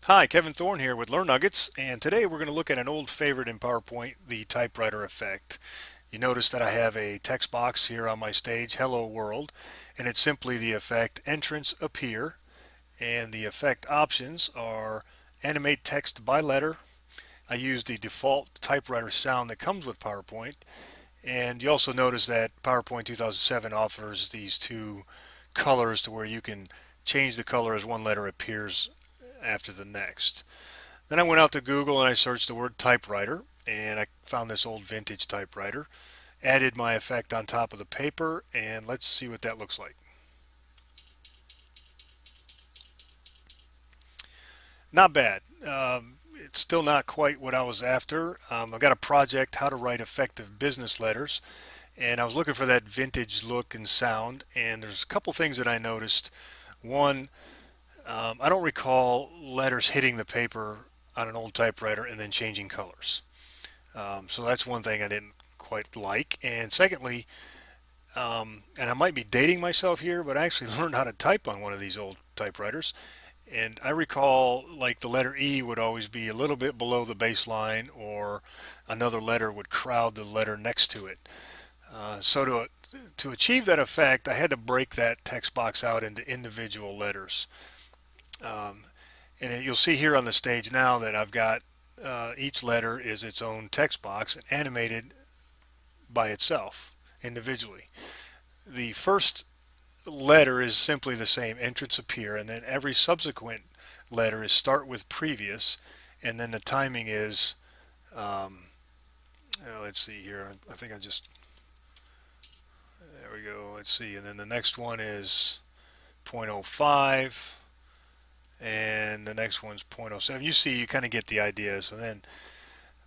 Hi, Kevin Thorne here with Learn Nuggets, and today we're going to look at an old favorite in PowerPoint, the typewriter effect. You notice that I have a text box here on my stage, Hello World, and it's simply the effect Entrance Appear, and the effect options are Animate Text by Letter. I use the default typewriter sound that comes with PowerPoint, and you also notice that PowerPoint 2007 offers these two colors to where you can change the color as one letter appears after the next. Then I went out to Google and I searched the word typewriter and I found this old vintage typewriter. Added my effect on top of the paper and let's see what that looks like. Not bad. It's still not quite what I was after. I've got a project, how to write effective business letters, and I was looking for that vintage look and sound, and there's a couple things that I noticed. One, I don't recall letters hitting the paper on an old typewriter and then changing colors. So that's one thing I didn't quite like. And secondly, and I might be dating myself here, but I actually learned how to type on one of these old typewriters. And I recall like the letter E would always be a little bit below the baseline, or another letter would crowd the letter next to it. So to achieve that effect, I had to break that text box out into individual letters. Um, and you'll see here on the stage now that I've got each letter is its own text box and animated by itself individually. The first letter is simply the same, entrance appear, and then every subsequent letter is start with previous, and then the timing is, let's see here, I think I just, there we go, let's see, and then the next one is 0.05, and the next one's 0.07. You see, you kind of get the idea. So then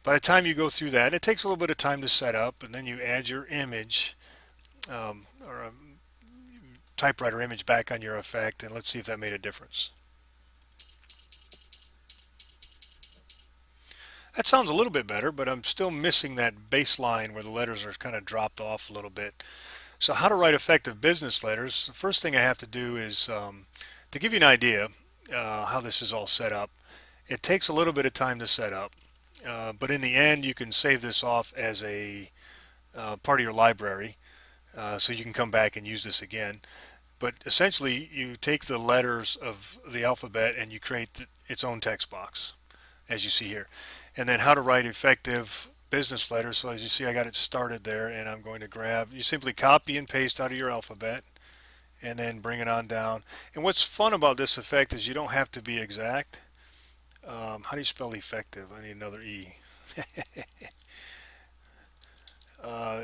by the time you go through that, it takes a little bit of time to set up, and then you add your image, or a typewriter image back on your effect, and let's see if that made a difference. That sounds a little bit better, but I'm still missing that baseline where the letters are kind of dropped off a little bit. So how to write effective business letters? The first thing I have to do is, to give you an idea how this is all set up, it takes a little bit of time to set up, but in the end you can save this off as a part of your library, so you can come back and use this again. But essentially you take the letters of the alphabet and you create its own text box, as you see here. And then how to write effective business letters. So as you see, I got it started there, and I'm going to grab, you simply copy and paste out of your alphabet and then bring it on down. And what's fun about this effect is you don't have to be exact. How do you spell effective? I need another E. uh,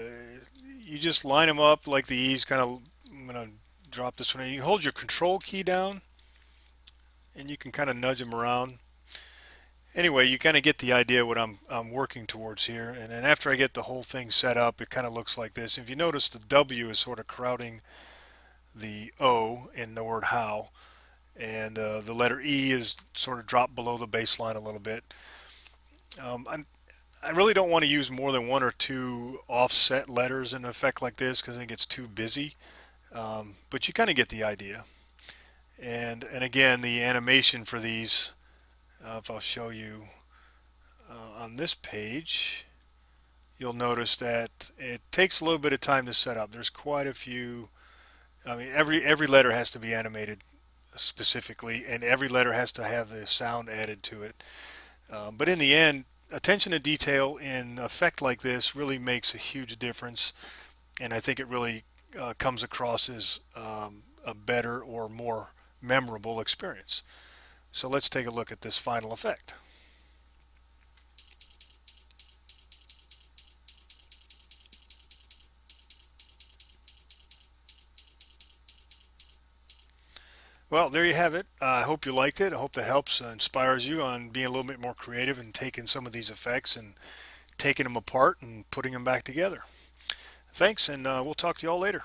you just line them up like the E's kind of, I'm going to drop this one. You hold your control key down and you can kind of nudge them around. Anyway, you kind of get the idea what I'm working towards here. And then after I get the whole thing set up, it kind of looks like this. If you notice, the W is sort of crowding the O in the word how, and the letter E is sort of dropped below the baseline a little bit. I really don't want to use more than one or two offset letters in an effect like this because it gets too busy, but you kind of get the idea. And again, the animation for these, if I'll show you on this page, you'll notice that it takes a little bit of time to set up. There's quite a few. I mean, every letter has to be animated specifically, and every letter has to have the sound added to it. But in the end, attention to detail in effect like this really makes a huge difference, and I think it really comes across as a better or more memorable experience. So let's take a look at this final effect. Well, there you have it. I hope you liked it. I hope that helps inspires you on being a little bit more creative and taking some of these effects and taking them apart and putting them back together. Thanks, and we'll talk to you all later.